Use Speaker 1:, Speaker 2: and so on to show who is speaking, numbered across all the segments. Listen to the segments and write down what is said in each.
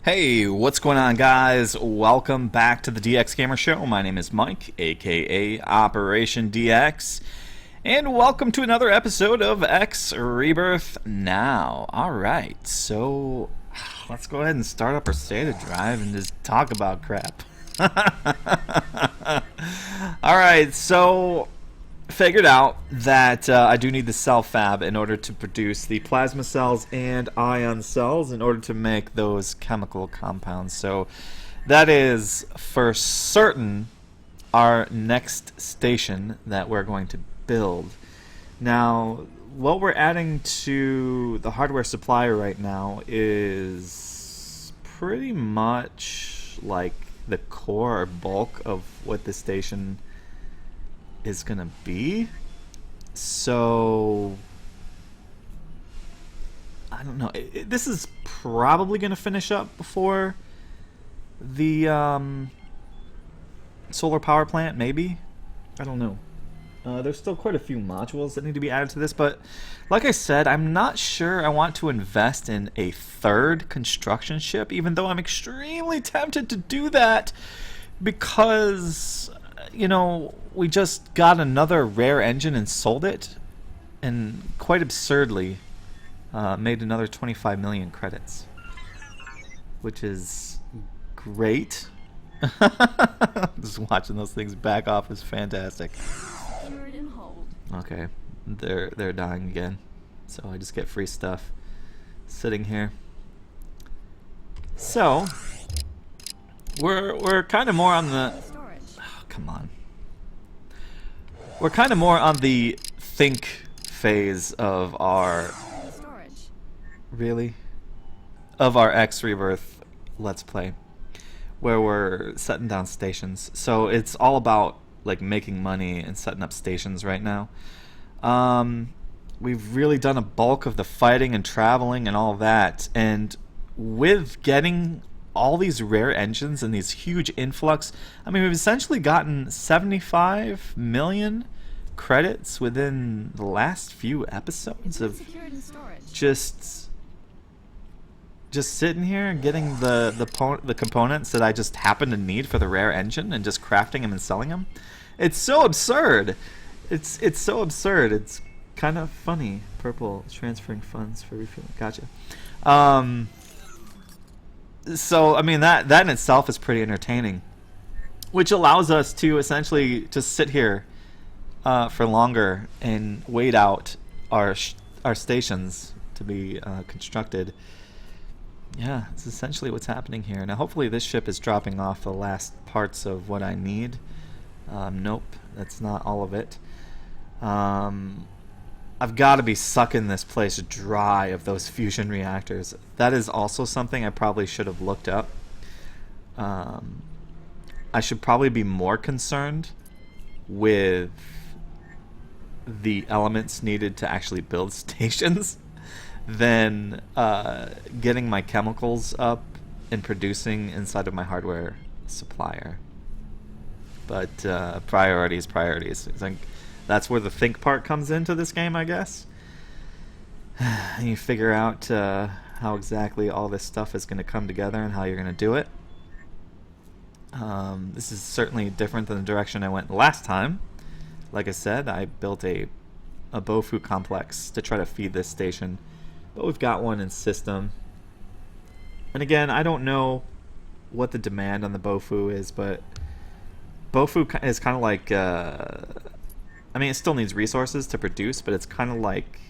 Speaker 1: Hey, what's going on, guys? Welcome back to the DX Gamer Show. My name is Mike, aka Operation DX, and welcome to another episode of X-Rebirth Now. Alright, so let's go ahead and start up our state of drive and just talk about crap. Alright, so figured out that I do need the cell fab in order to produce the plasma cells and ion cells in order to make those chemical compounds. So that is for certain our next station that we're going to build. Now, what we're adding to the hardware supplier right now is pretty much like the core or bulk of what the station is gonna be. So I don't know. This is probably gonna finish up before the solar power plant, maybe. I don't know. There's still quite a few modules that need to be added to this, but like I said, I'm not sure I want to invest in a third construction ship, even though I'm extremely tempted to do that because, you know, we just got another rare engine and sold it, and quite absurdly made another 25 million credits, which is great. Just watching those things back off is fantastic. Okay, they're dying again, so I just get free stuff sitting here. So we're kind of more on the come on. We're kind of more on the think phase of our of our X-Rebirth Let's Play, where we're setting down stations. So it's all about like making money and setting up stations right now. We've really done a bulk of the fighting and traveling and all of that, and with getting all these rare engines and these huge influx, I mean, we've essentially gotten 75 million credits within the last few episodes of just sitting here and getting the components that I just happen to need for the rare engine and just crafting them and selling them. It's so absurd. It's so absurd. It's kind of funny. Purple transferring funds for refueling. Gotcha. So I mean that in itself is pretty entertaining, which allows us to essentially just sit here for longer and wait out our stations to be constructed. Yeah, it's essentially what's happening here. Now hopefully this ship is dropping off the last parts of what I need. Nope, that's not all of it. I've got to be sucking this place dry of those fusion reactors. That is also something I probably should have looked up. I should probably be more concerned with the elements needed to actually build stations than getting my chemicals up and producing inside of my hardware supplier. But priorities. I think that's where the think part comes into this game, I guess. And you figure out how exactly all this stuff is going to come together and how you're going to do it. This is certainly different than the direction I went last time. Like I said, I built a Bofu complex to try to feed this station, but we've got one in system. And again, I don't know what the demand on the Bofu is, but Bofu is kind of like, I mean, it still needs resources to produce, but it's kind of like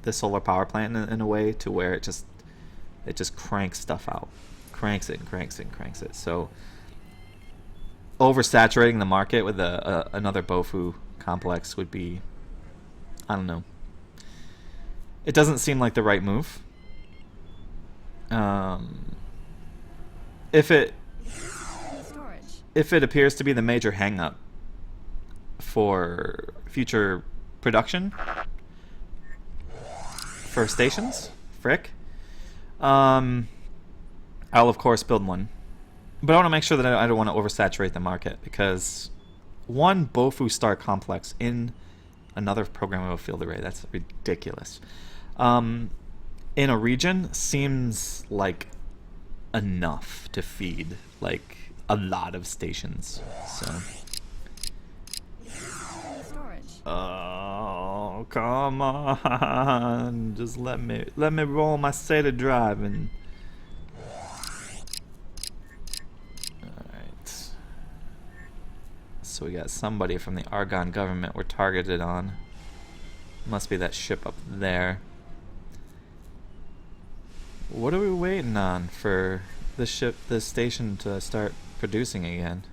Speaker 1: the solar power plant in a way, to where it just cranks stuff out, cranks it. So oversaturating the market with another Bofu complex would be, I don't know. It doesn't seem like the right move. If it appears to be the major hang-up for future production for stations, I'll of course build one. But I want to make sure that I don't want to oversaturate the market, because one Bofu star complex in another programmable field array, that's ridiculous. In a region seems like enough to feed like a lot of stations. So. Oh, come on! Just let me roll my SATA drive and. All right. So we got somebody from the Argon government we're targeted on. Must be that ship up there. What are we waiting on for the station to start producing again?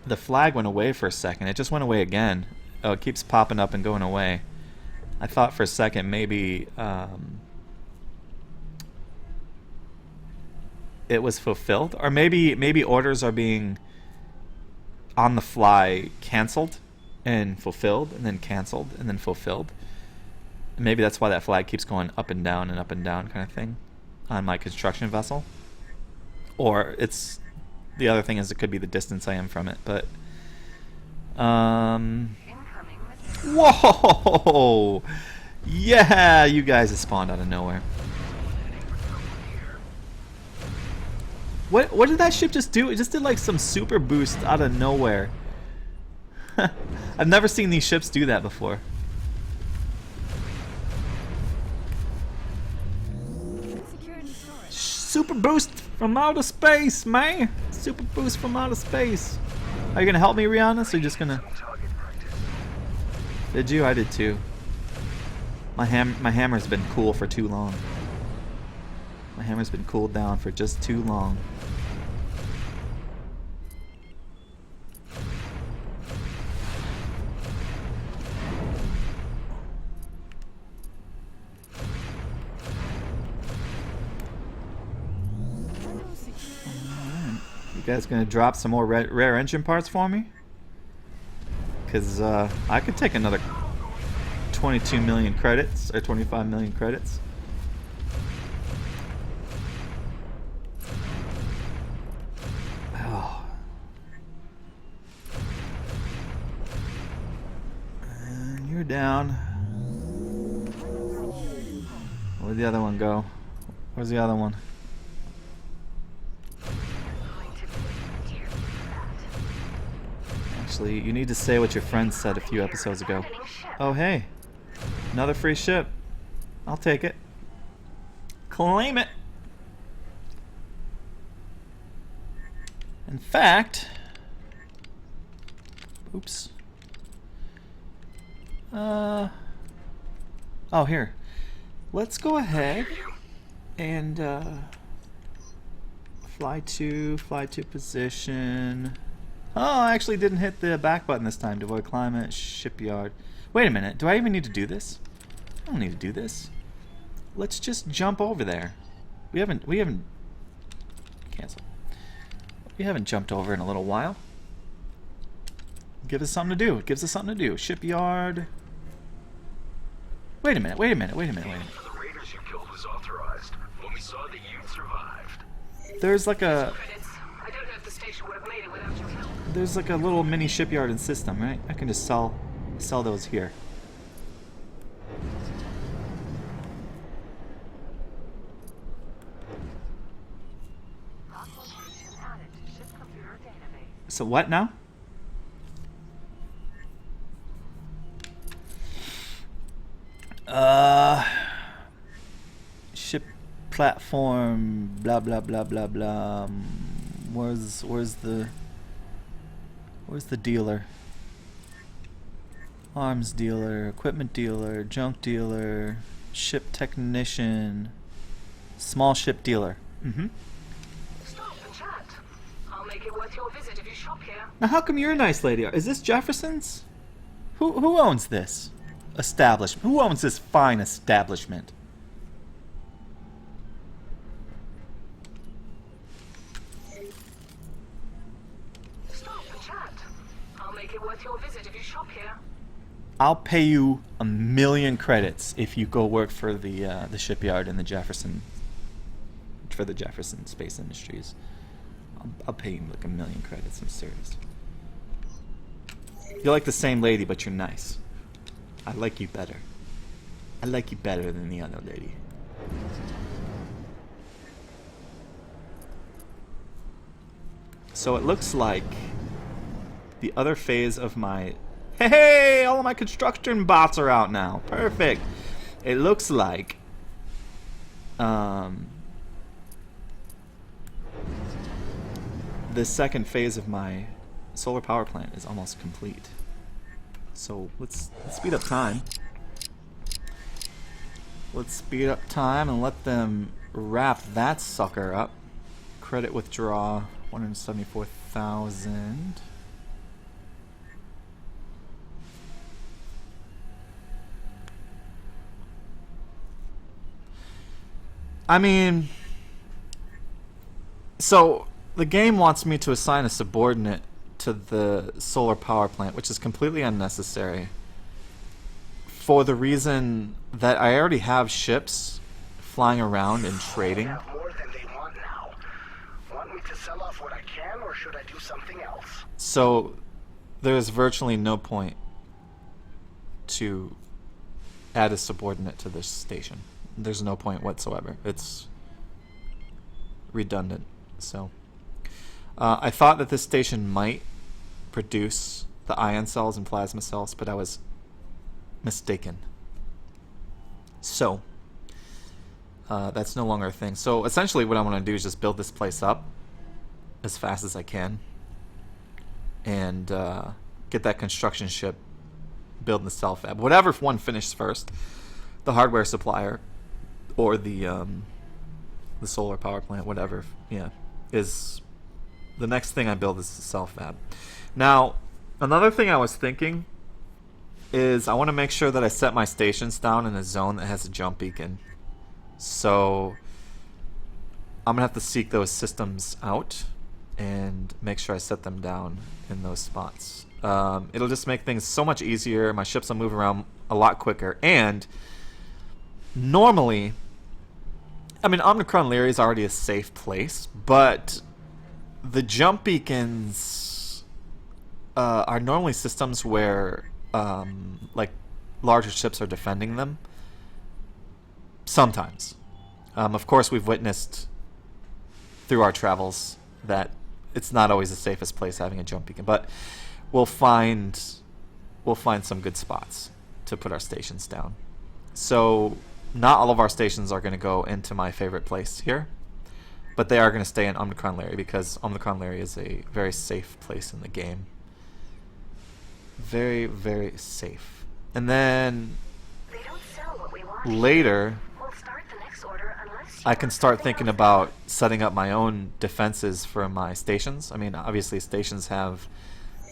Speaker 1: The flag went away for a second. It just went away again. Oh, it keeps popping up and going away. I thought for a second maybe it was fulfilled, or maybe orders are being on the fly canceled and fulfilled, and then canceled and then fulfilled. And maybe that's why that flag keeps going up and down kind of thing on my construction vessel. Or it's the other thing is it could be the distance I am from it, but whoa! Yeah, you guys have spawned out of nowhere. What did that ship just do? It just did like some super boost out of nowhere. I've never seen these ships do that before. Super boost from outer space, man! Super boost from outer space. Are you gonna help me, Rihanna? So you're just gonna... Did you? I did too. My hammer's been cool for too long. My hammer's been cooled down for just too long. You guys gonna drop some more rare engine parts for me? Because I could take another 22 million credits, or 25 million credits. Oh. And you're down. Where'd the other one go? Where's the other one? Actually, you need to say what your friend said a few episodes ago. Oh, hey. Another free ship. I'll take it. Claim it. In fact... Oops. Oh, here. Let's go ahead and fly to position. Oh, I actually didn't hit the back button this time. Devoid climate, shipyard. Wait a minute. Do I even need to do this? I don't need to do this. Let's just jump over there. We haven't cancel. We haven't jumped over in a little while. Give us something to do. It gives us something to do. Shipyard. Wait a minute. Wait a minute. Wait a minute. Wait a minute.
Speaker 2: The raiders you killed was authorized when we saw that you survived.
Speaker 1: There's like a...
Speaker 2: I don't know if the station would have made it without your help.
Speaker 1: There's like a little mini shipyard and system, right? I can just sell those here. So what now? Ship platform, blah blah blah blah blah. Where's the dealer? Arms dealer, equipment dealer, junk dealer, ship technician, small ship dealer.
Speaker 2: Stop and chat. I'll make it worth your visit if you shop here.
Speaker 1: Now, how come you're a nice lady? Is this Jefferson's? Who owns this establishment? Who owns this fine establishment?
Speaker 2: Stop and chat. I'll make it worth your visit if you shop here.
Speaker 1: I'll pay you 1 million credits if you go work for the shipyard in the Jefferson Space Industries. I'll pay you like 1 million credits. I'm serious. You're like the same lady, but you're nice. I like you better. I like you better than the other lady. So it looks like the other phase of my... Hey, all of my construction bots are out now. Perfect. It looks like the second phase of my solar power plant is almost complete. So let's speed up time. Let's speed up time and let them wrap that sucker up. Credit withdraw 174,000. I mean, so the game wants me to assign a subordinate to the solar power plant, which is completely unnecessary, for the reason that I already have ships flying around and trading.
Speaker 3: Have more than they want now. Want me to sell off what I can, or should I do something else?
Speaker 1: So there's virtually no point to add a subordinate to this station. There's no point whatsoever. It's redundant. So I thought that this station might produce the ion cells and plasma cells, but I was mistaken. So that's no longer a thing. So essentially what I want to do is just build this place up as fast as I can and get that construction ship, building the cell fab. Whatever one finishes first, the hardware supplier or the solar power plant, whatever, yeah, is the next thing I build is the cell fab. Now, another thing I was thinking is I want to make sure that I set my stations down in a zone that has a jump beacon. So I'm gonna have to seek those systems out and make sure I set them down in those spots. It'll just make things so much easier. My ships will move around a lot quicker. And normally, I mean, Omicron Leary is already a safe place, but the jump beacons are normally systems where like larger ships are defending them. Sometimes. Of course, we've witnessed through our travels that it's not always the safest place having a jump beacon, but we'll find some good spots to put our stations down. So not all of our stations are going to go into my favorite place here, but they are going to stay in Omicron Leary because Omicron Leary is a very safe place in the game. Very, very safe. And then
Speaker 2: They don't sell what we want.
Speaker 1: later,
Speaker 2: We'll start the next order unless
Speaker 1: I can start thinking about setting up my own defenses for my stations. I mean, obviously stations have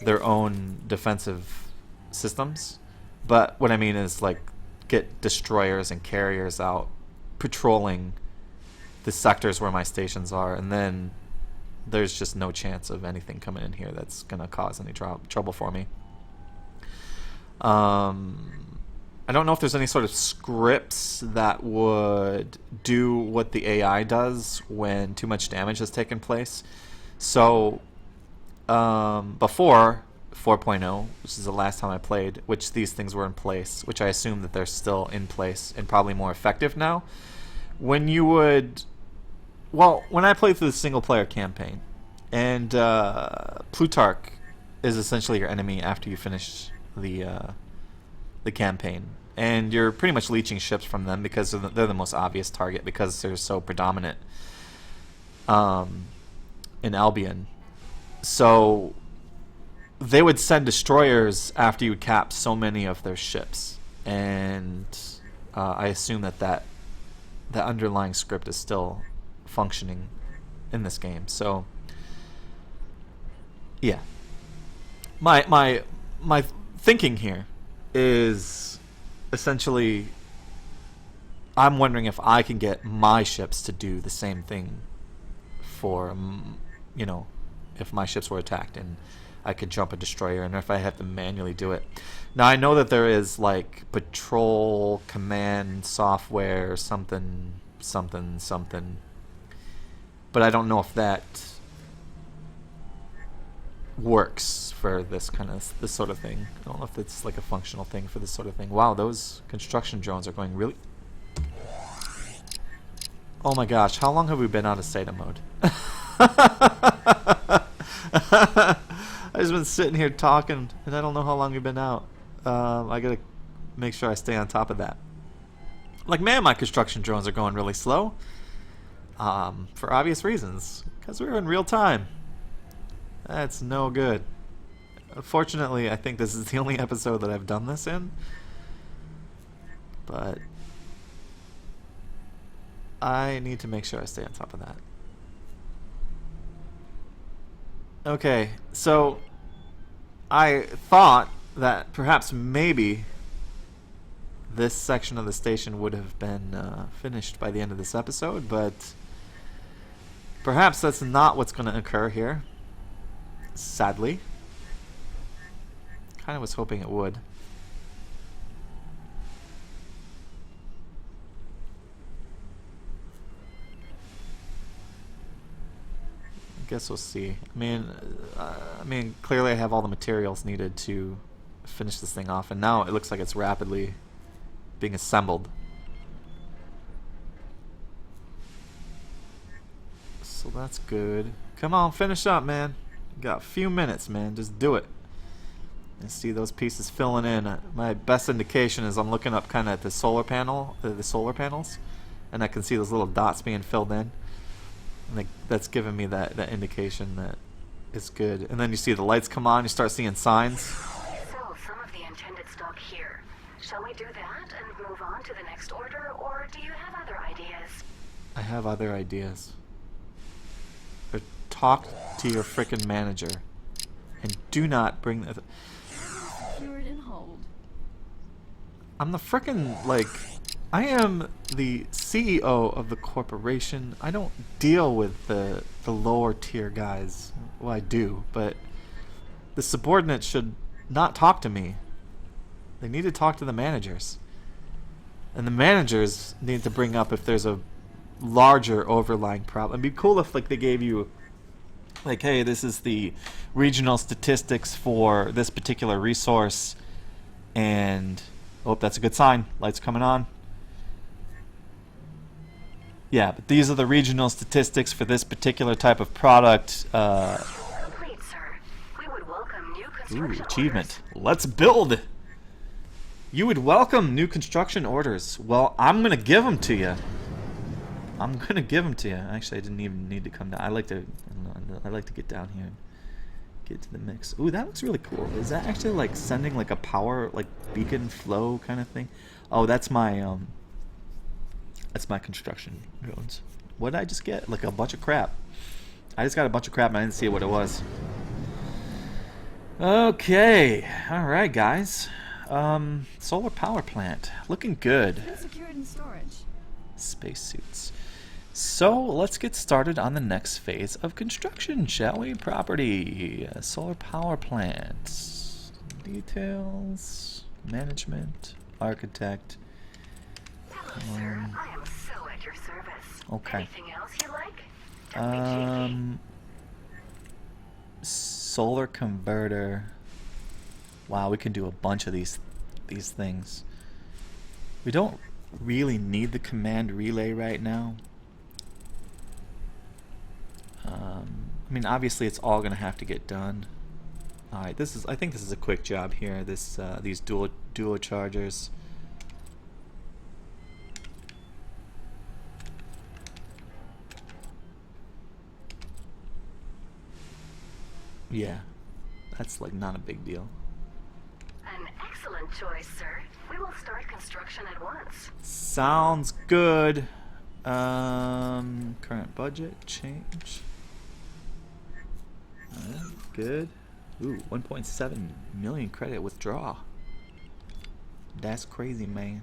Speaker 1: their own defensive systems, but what I mean is like get destroyers and carriers out patrolling the sectors where my stations are, and then there's just no chance of anything coming in here that's going to cause any trouble for me. I don't know if there's any sort of scripts that would do what the AI does when too much damage has taken place. So before 4.0, which is the last time I played, which these things were in place, which I assume that they're still in place and probably more effective now. When you would, well, when I played through the single player campaign, and Plutarch is essentially your enemy after you finish the campaign, and you're pretty much leeching ships from them because they're the most obvious target because they're so predominant in Albion. So they would send destroyers after you would cap so many of their ships, and I assume that underlying script is still functioning in this game. So yeah, my thinking here is essentially I'm wondering if I can get my ships to do the same thing for, you know, if my ships were attacked and I could jump a destroyer, and if I have to manually do it. Now I know that there is like patrol command software, something, but I don't know if that works for this sort of thing. I don't know if it's like a functional thing for this sort of thing. Wow, those construction drones are going really... Oh my gosh, how long have we been out of Sata mode? I've just been sitting here talking, and I don't know how long we've been out. I gotta make sure I stay on top of that. Like, man, my construction drones are going really slow. For obvious reasons. Because we're in real time. That's no good. Unfortunately, I think this is the only episode that I've done this in. But I need to make sure I stay on top of that. Okay, so I thought that perhaps maybe this section of the station would have been finished by the end of this episode, but perhaps that's not what's going to occur here. Sadly. Kind of was hoping it would. I guess we'll see. I mean, clearly I have all the materials needed to finish this thing off, and now it looks like it's rapidly being assembled. So that's good. Come on, finish up, man. You got a few minutes, man. Just do it. And see those pieces filling in. My best indication is I'm looking up kind of at the solar panel, the solar panels, and I can see those little dots being filled in. And that's giving me that indication that it's good. And then you see the lights come on, you start seeing signs.
Speaker 2: So, some of the intended stock here. Shall we do that and move on to the next order, or do you have other ideas?
Speaker 1: I have other ideas. Or talk to your frickin' manager. And do not bring the...
Speaker 4: Secured and hold.
Speaker 1: I'm the frickin', like... I am the CEO of the corporation. I don't deal with the lower tier guys. Well, I do, but the subordinates should not talk to me. They need to talk to the managers. And the managers need to bring up if there's a larger overlying problem. It'd be cool if like they gave you like, hey, this is the regional statistics for this particular resource, and oh, that's a good sign. Lights coming on. Yeah, but these are the regional statistics for this particular type of product.
Speaker 2: Complete, sir. We would welcome new construction
Speaker 1: Achievement.
Speaker 2: orders.
Speaker 1: Let's build. You would welcome new construction orders. Well, I'm gonna give them to you. I'm gonna give them to you. Actually, I didn't even need to come down. I like to get down here and get to the mix. Ooh, that looks really cool. Is that actually like sending like a power like beacon flow kind of thing? Oh, that's my construction drones. What did I just get? Like a bunch of crap. I just got a bunch of crap and I didn't see what it was. Okay. Alright, guys. Solar power plant. Looking good.
Speaker 4: Secured in storage.
Speaker 1: Spacesuits. So, let's get started on the next phase of construction, shall we? Property. Solar power plant. Details. Management. Architect.
Speaker 2: Hello, sir. I am so at your service.
Speaker 1: Okay.
Speaker 2: Anything else you like? Don't be cheeky.
Speaker 1: Solar converter. Wow, we can do a bunch of these things. We don't really need the command relay right now. I mean, obviously, it's all gonna have to get done. All right, I think this is a quick job here. These dual chargers. Yeah, that's like not a big deal.
Speaker 2: An excellent choice, sir. We will start construction at once.
Speaker 1: Sounds good. Current budget change. Good. Ooh, 1.7 million credit withdraw. That's crazy, man.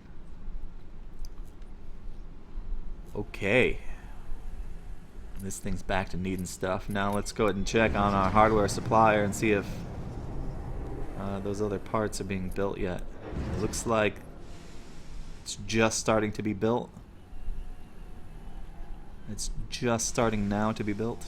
Speaker 1: Okay. This thing's back to needing stuff. Now let's go ahead and check on our hardware supplier and see if those other parts are being built yet. It looks like it's just starting to be built. It's just starting now to be built.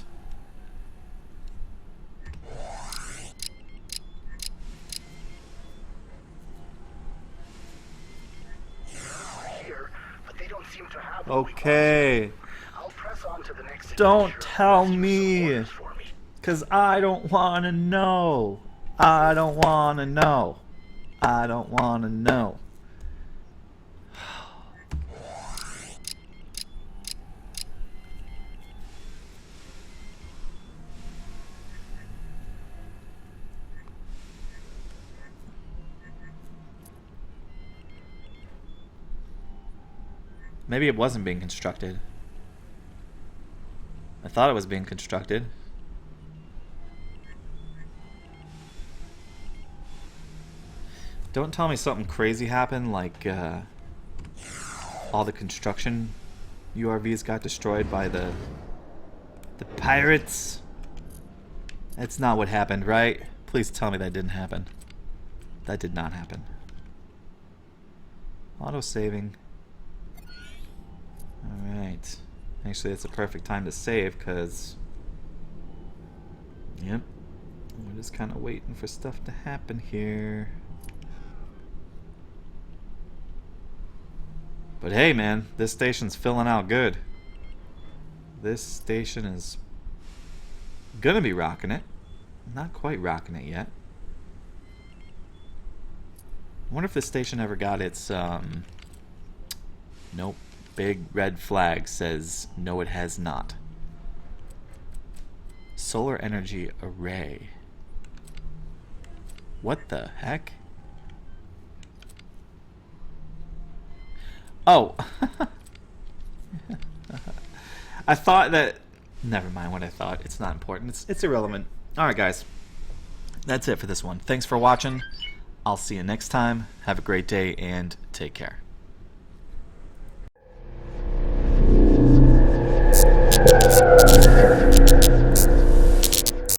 Speaker 1: Okay.
Speaker 3: I'll press on to the next
Speaker 1: Don't
Speaker 3: adventure
Speaker 1: tell
Speaker 3: unless you
Speaker 1: me.
Speaker 3: have some orders for me.
Speaker 1: Because I don't want to know. I don't want to know. I don't want to know. Maybe it wasn't being constructed. I thought it was being constructed. Don't tell me something crazy happened, like all the construction URVs got destroyed by the pirates. That's not what happened, right? Please tell me that didn't happen. That did not happen. Auto-saving. Alright. Actually, it's a perfect time to save, because... Yep. We're just kind of waiting for stuff to happen here. But hey, man, this station's filling out good. This station is gonna be rocking it. Not quite rocking it yet. I wonder if this station ever got its, Nope. Big red flag says, no, it has not. Solar energy array. What the heck? Oh. I thought that... Never mind what I thought. It's not important. It's irrelevant. Alright, guys. That's it for this one. Thanks for watching. I'll see you next time. Have a great day and take care.